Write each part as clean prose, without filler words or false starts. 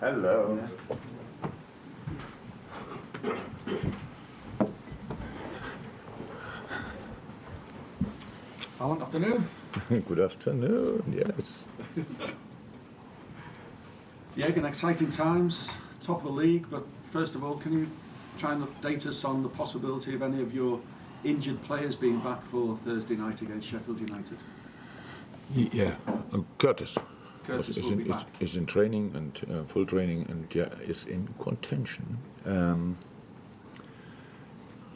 Hello. Good afternoon. Good afternoon, yes. Jurgen, exciting times, top of the league, but first of all, can you try and update us on the possibility of any of your injured players being back for Thursday night against Sheffield United? Yeah, Curtis. Curtis will be back. Is in training and full training, and yeah, is in contention.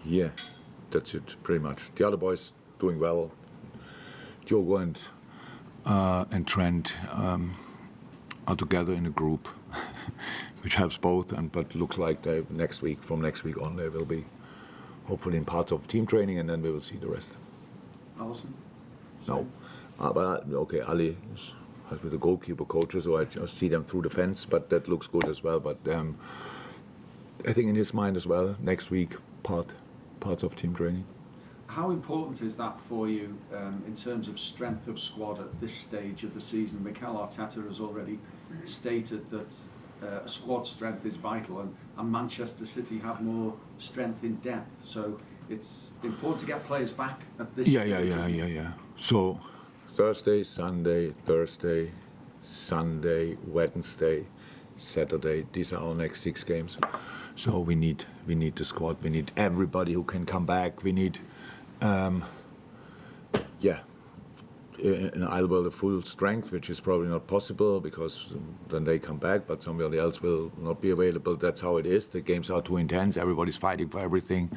Yeah, that's it pretty much. The other boys doing well. Diogo and Trent are together in a group, which helps both. But looks like from next week on, they will be hopefully in parts of team training, and then we will see the rest. Alison? No, but okay, Ali has with the goalkeeper coaches, so I just see them through the fence. But that looks good as well. But I think in his mind as well, next week parts of team training. How important is that for you in terms of strength of squad at this stage of the season? Mikel Arteta has already stated that squad strength is vital, and Manchester City have more strength in depth. So it's important to get players back at this stage. Yeah. So Thursday, Sunday, Wednesday, Saturday. These are our next 6 games. So we need the squad. We need everybody who can come back. We need. In Alba the full strength, which is probably not possible because then they come back, but somebody else will not be available. That's how it is. The games are too intense. Everybody's fighting for everything.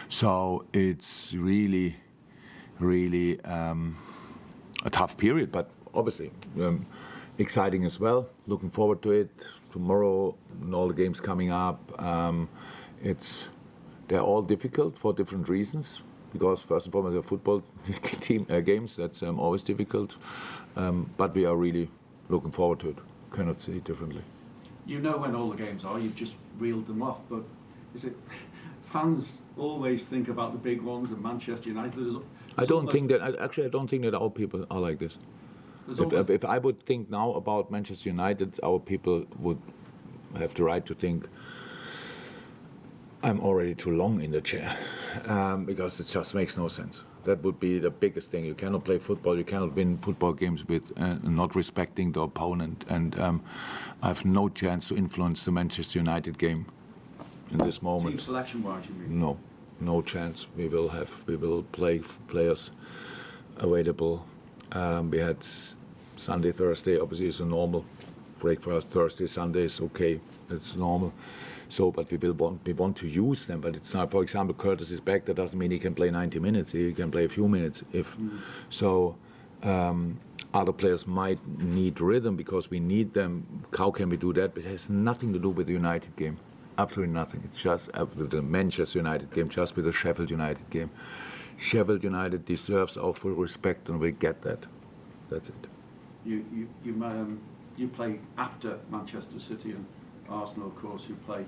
So it's really a tough period, but obviously exciting as well. Looking forward to it. Tomorrow and all the games coming up. They're all difficult for different reasons. Because first and foremost, they're football team games. That's always difficult, but we are really looking forward to it. Cannot say it differently. You know when all the games are. You've just reeled them off. But is it fans always think about the big ones and Manchester United? I don't think that our people are like this. If I would think now about Manchester United, our people would have the right to think I'm already too long in the chair, because it just makes no sense. That would be the biggest thing. You cannot play football, you cannot win football games with not respecting the opponent, and I have no chance to influence the Manchester United game in this moment. Team selection-wise, you mean? No chance. We will play players available. We had Sunday, Thursday, obviously it's a normal break for us. Thursday, Sunday is okay, it's normal. So, but we want to use them. But it's not, for example, Curtis is back. That doesn't mean he can play 90 minutes. He can play a few minutes. So, other players might need rhythm because we need them. How can we do that? But it has nothing to do with the United game. Absolutely nothing. It's just with the Manchester United game, just with the Sheffield United game. Sheffield United deserves our full respect, and we get that. That's it. You play after Manchester City and Arsenal, of course, who play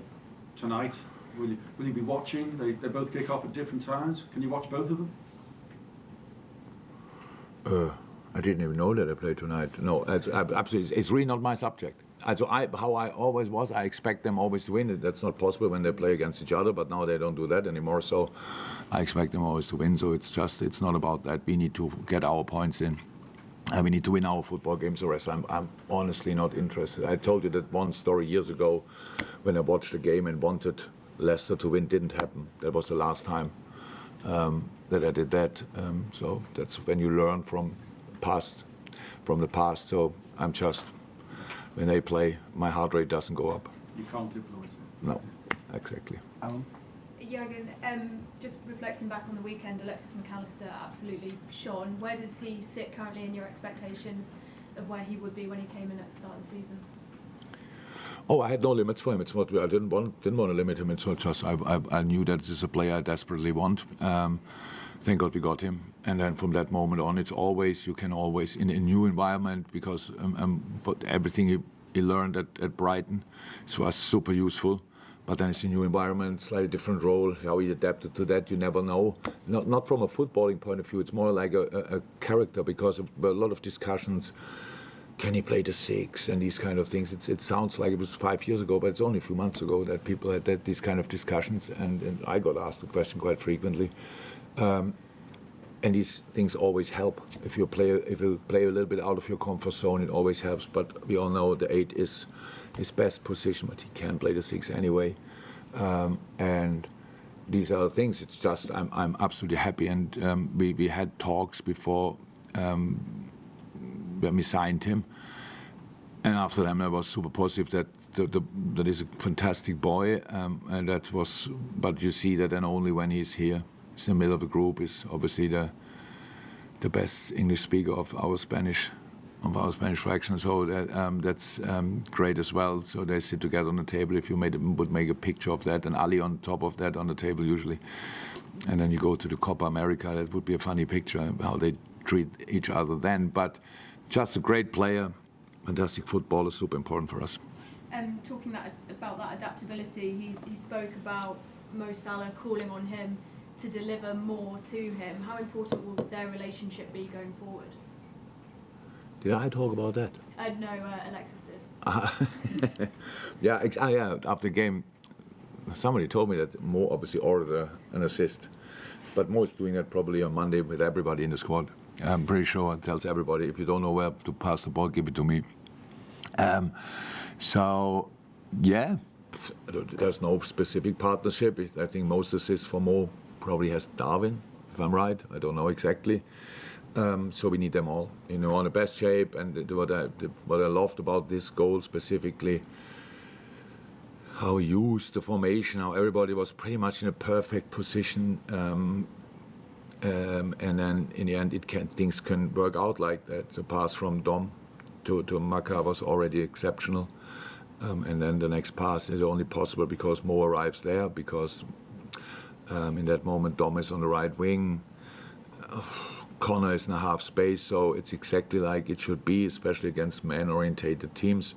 tonight. Will you be watching? They both kick off at different times. Can you watch both of them? I didn't even know that they play tonight. No, absolutely, it's really not my subject. How I always was, I expect them always to win. That's not possible when they play against each other, but now they don't do that anymore. So I expect them always to win. So it's not about that. We need to get our points in. And we need to win our football games. The rest, I'm honestly not interested. I told you that one story years ago when I watched the game and wanted Leicester to win. Didn't happen. That was the last time that I did that. So that's when you learn from the past. So I'm just, when they play, my heart rate doesn't go up. You can't influence it. No, exactly. Alan? Jurgen, just reflecting back on the weekend, Alexis McAllister absolutely shone. Where does he sit currently in your expectations of where he would be when he came in at the start of the season? Oh, I had no limits for him. It's not. I didn't want to limit him. It's not just. I knew that this is a player I desperately want. Thank God we got him. And then from that moment on, you can always in a new environment, because everything he learned at Brighton was super useful. But then it's a new environment, slightly different role. How he adapted to that, you never know. Not from a footballing point of view. It's more like a character, because there were a lot of discussions can he play the 6 and these kind of things. It sounds like it was 5 years ago, but it's only a few months ago that people had these kind of discussions, and I got asked the question quite frequently. And these things always help. If you play a little bit out of your comfort zone, it always helps. But we all know the 8 is his best position, but he can play the 6 anyway. And these are the things. It's just I'm absolutely happy. And we had talks before when we signed him, and after that I was super positive that that is a fantastic boy, and that was. But you see that then only when he's here. In the middle of the group is obviously the best English speaker of our Spanish fraction. So that's great as well. So they sit together on the table. If you would make a picture of that, and Ali on top of that on the table usually, and then you go to the Copa America, that would be a funny picture how they treat each other then. But just a great player, fantastic footballer, super important for us. Talking about that adaptability, he spoke about Mo Salah calling on him to deliver more to him. How important will their relationship be going forward? Did I talk about that? No, Alexis did. Yeah, after the game, somebody told me that Mo obviously ordered an assist, but Mo is doing that probably on Monday with everybody in the squad. I'm pretty sure it tells everybody, if you don't know where to pass the ball, give it to me. So, yeah, there's no specific partnership. I think most assists for Mo probably has Darwin, if I'm right. I don't know exactly. So we need them all, on the best shape. And what I loved about this goal specifically, how he used the formation, how everybody was pretty much in a perfect position. And then in the end, things can work out like that. The pass from Dom to Maka was already exceptional. And then the next pass is only possible because Mo arrives there, because in that moment Dom is on the right wing. Connor is in a half space, so it's exactly like it should be, especially against man-orientated teams.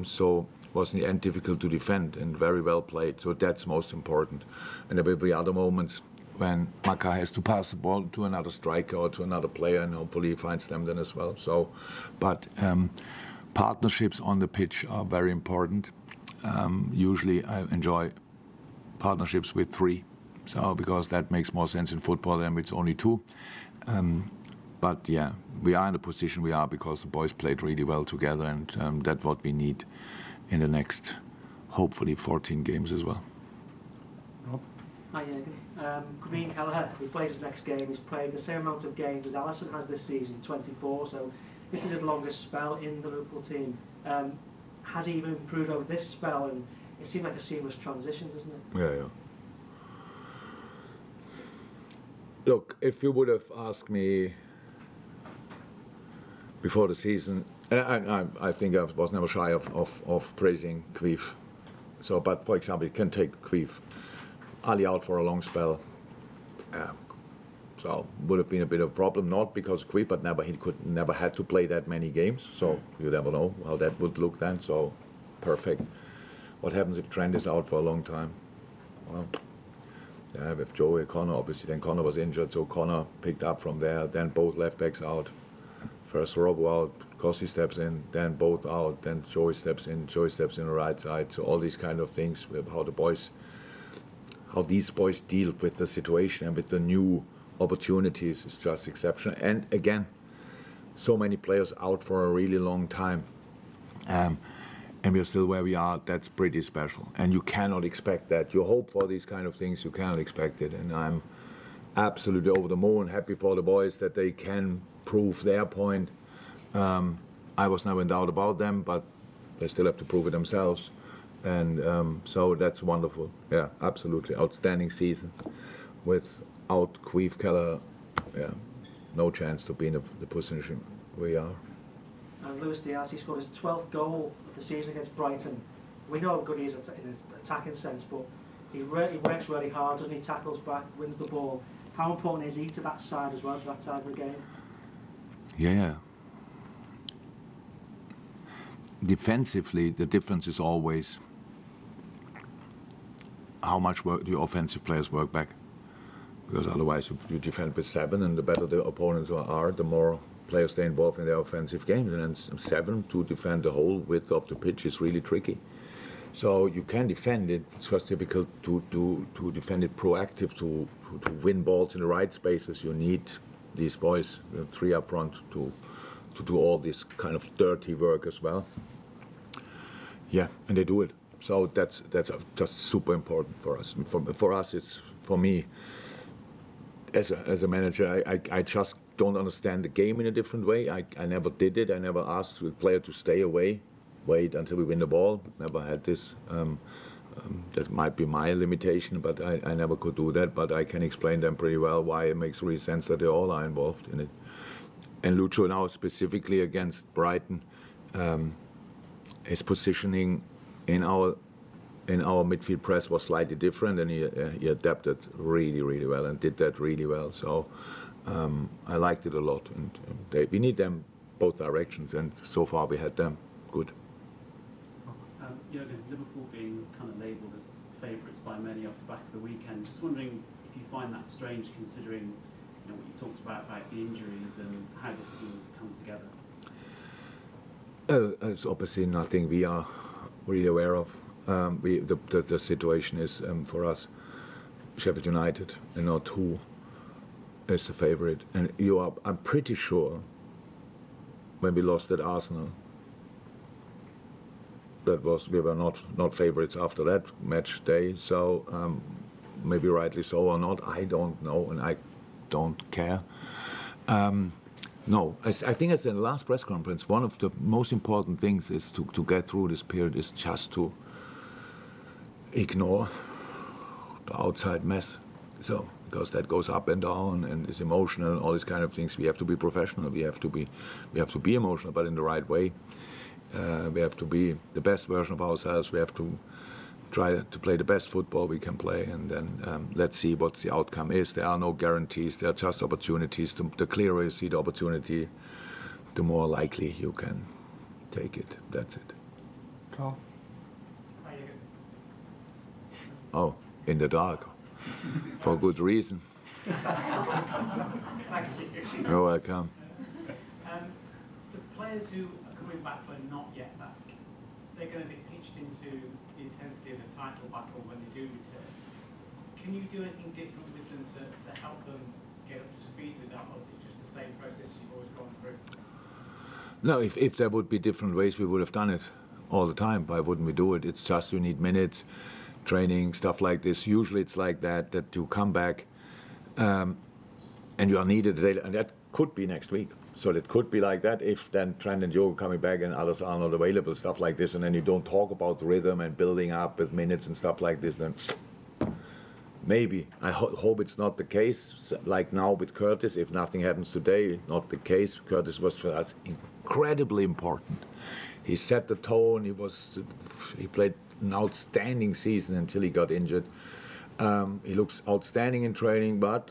So it was in the end difficult to defend and very well played. So that's most important. And there will be other moments when Maka has to pass the ball to another striker or to another player, and hopefully he finds them then as well. So, but partnerships on the pitch are very important. Usually I enjoy partnerships with 3. So because that makes more sense in football than it's only 2. But yeah, we are in the position we are because the boys played really well together, and that's what we need in the next, hopefully, 14 games as well. Hi Jurgen. Kelleher, who plays his next game, he's played the same amount of games as Allister has this season, 24, so this is his longest spell in the Liverpool team. Has he even improved over this spell? And it seemed like a seamless transition, doesn't it? Yeah. Look, if you would have asked me before the season, I think I was never shy of praising Queef. So, but for example, you can take Queef, Ali out for a long spell. So would have been a bit of a problem, not because Queef, but he never had to play that many games. So you never know how that would look then. So perfect. What happens if Trent is out for a long time? Well, yeah, with Joey Connor, obviously, then Connor was injured, so Connor picked up from there. Then both left backs out. First Robo out, Kossi steps in, then both out, then Joey steps in the right side. So all these kind of things, how these boys deal with the situation and with the new opportunities is just exceptional. And again, so many players out for a really long time. And we're still where we are. That's pretty special. And you cannot expect that. You hope for these kind of things, you cannot expect it. And I'm absolutely over the moon, happy for the boys that they can prove their point. I was never in doubt about them, but they still have to prove it themselves. And so that's wonderful. Yeah, absolutely. Outstanding season. Without Queef, Kelleher, no chance to be in the position we are. And Luis Diaz, he scored his 12th goal of the season against Brighton. We know how good he is in his attacking sense, but he works really hard, doesn't he? Tackles back, wins the ball. How important is he to that side as well, to that side of the game? Yeah. Defensively, the difference is always how much work do your offensive players work back. Because otherwise you defend with 7, and the better the opponents are, the more players stay involved in their offensive games, and then 7 to defend the whole width of the pitch is really tricky. So you can defend it. It's just difficult to defend it proactive, to win balls in the right spaces. You need these boys, 3 up front, to do all this kind of dirty work as well. Yeah, and they do it. So that's just super important for us. For us, it's for me as a manager. I just don't understand the game in a different way. I never did it. I never asked the player to stay away, wait until we win the ball. Never had this. That might be my limitation, but I never could do that. But I can explain them pretty well why it makes really sense that they all are involved in it. And Lucho now specifically against Brighton, his positioning in our midfield press was slightly different, and he adapted really well and did that really well. So I liked it a lot, and we need them both directions, and so far we had them good. Jurgen, Liverpool being kind of labelled as favourites by many off the back of the weekend. Just wondering if you find that strange, considering what you talked about the injuries and how this team has come together. It's obviously nothing we are really aware of. The situation is for us, Sheffield United, and not who is the favourite. And I'm pretty sure when we lost at Arsenal, we were not favourites after that match day. So maybe rightly so or not, I don't know, and I don't care. No, I think as in the last press conference, one of the most important things is to get through this period is just to ignore the outside mess. So, because that goes up and down and is emotional and all these kind of things, we have to be professional. We have to be emotional, but in the right way. We have to be the best version of ourselves. We have to try to play the best football we can play, and then let's see what the outcome is. There are no guarantees. There are just opportunities. The clearer you see the opportunity, the more likely you can take it. That's it. Carl? Oh, in the dark. For good reason. Thank you. You're welcome. The players who are coming back but not yet back, they're going to be pitched into the intensity of a title battle when they do return. Can you do anything different with them to help them get up to speed with that, or is it just the same process you've always gone through? No, if there would be different ways, we would have done it all the time. Why wouldn't we do it? It's just you need minutes, training, stuff like this. Usually it's like that you come back and you are needed, and that could be next week. So it could be like that if then Trent and Joe are coming back and others are not available, stuff like this, and then you don't talk about rhythm and building up with minutes and stuff like this, then maybe. I hope it's not the case, like now with Curtis. If nothing happens today, not the case. Curtis was for us incredibly important. He set the tone. He played an outstanding season until he got injured. He looks outstanding in training, but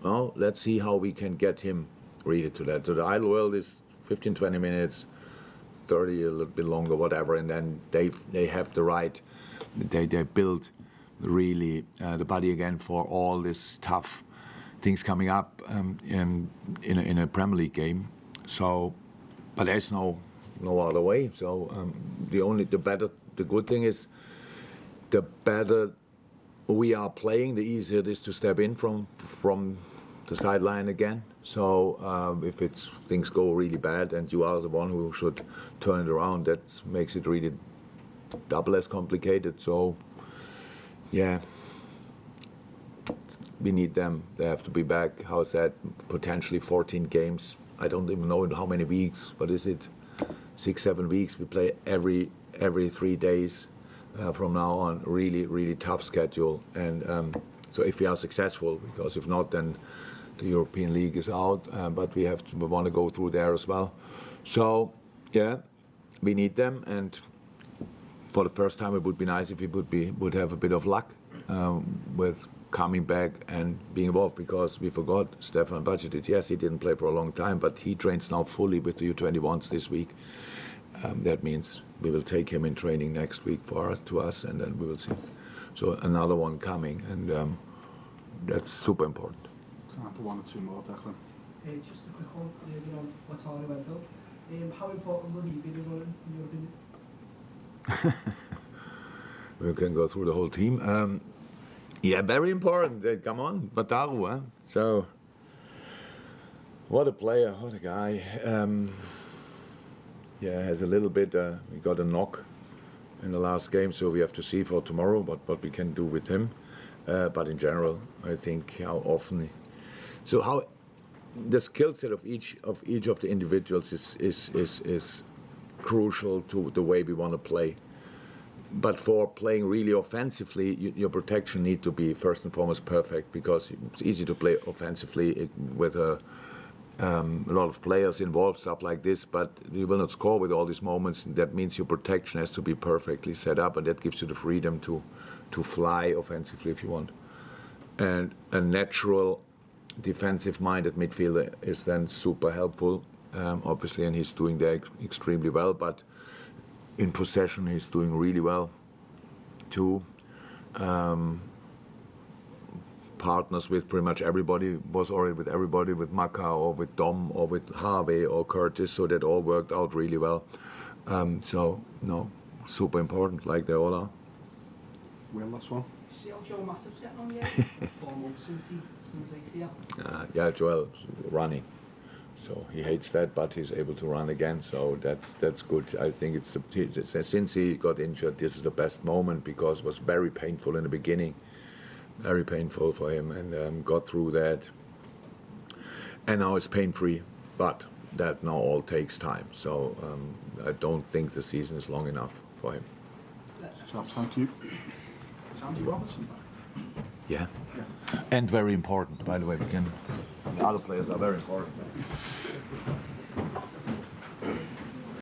let's see how we can get him really to that. So the ideal world is 15, 20 minutes, 30, a little bit longer, whatever, and then they have the right, they build really the body again for all this tough things coming up in a Premier League game. So, but there's no other way. So the good thing is, the better we are playing, the easier it is to step in from the sideline again. So if things go really bad and you are the one who should turn it around, that makes it really double as complicated. So yeah, we need them. They have to be back. How's that? Potentially 14 games. I don't even know in how many weeks. What is it? 6-7 weeks. We play every 3 days from now on. Really tough schedule. And so if we are successful, because if not, then the European League is out. But we want to go through there as well. So yeah, we need them. And for the first time, it would be nice if we would have a bit of luck with coming back and being involved, because we forgot Stefan Budgeted. Yes, he didn't play for a long time, but he trains now fully with the U21s this week. That means we will take him in training next week to us, and then we will see. So another one coming, and that's super important. Time for one or two more, Declan. Just a quick one, on Watara went up. How important will he be in your opinion? We can go through the whole team. Yeah, very important. Come on, Wataru. Huh? So, what a player, what a guy. Yeah, has a little bit. We got a knock in the last game, so we have to see for tomorrow what we can do with him. But in general, I think how often. So how the skill set of each of the individuals is crucial to the way we want to play. But for playing really offensively, your protection need to be first and foremost perfect, because it's easy to play offensively with a lot of players involved, stuff like this, but you will not score with all these moments. That means your protection has to be perfectly set up, and that gives you the freedom to fly offensively if you want. And a natural defensive-minded midfielder is then super helpful, obviously, and he's doing that extremely well. But in possession, he's doing really well too. Partners with pretty much everybody, was already with everybody, with Maka or with Dom or with Harvey or Curtis, so that all worked out really well. So, no, super important, like they all are. Well, last one. See how Joe Massip's getting on, yeah? 4 months since ACL. Yeah, Joel's running. So he hates that, but he's able to run again. So that's good. I think since he got injured, this is the best moment, because it was very painful in the beginning, very painful for him, and got through that. And now it's pain-free, but that now all takes time. So I don't think the season is long enough for him. Chaps, thank you. Is Andy Robertson back? Yeah. And very important, by the way. The other players are very important.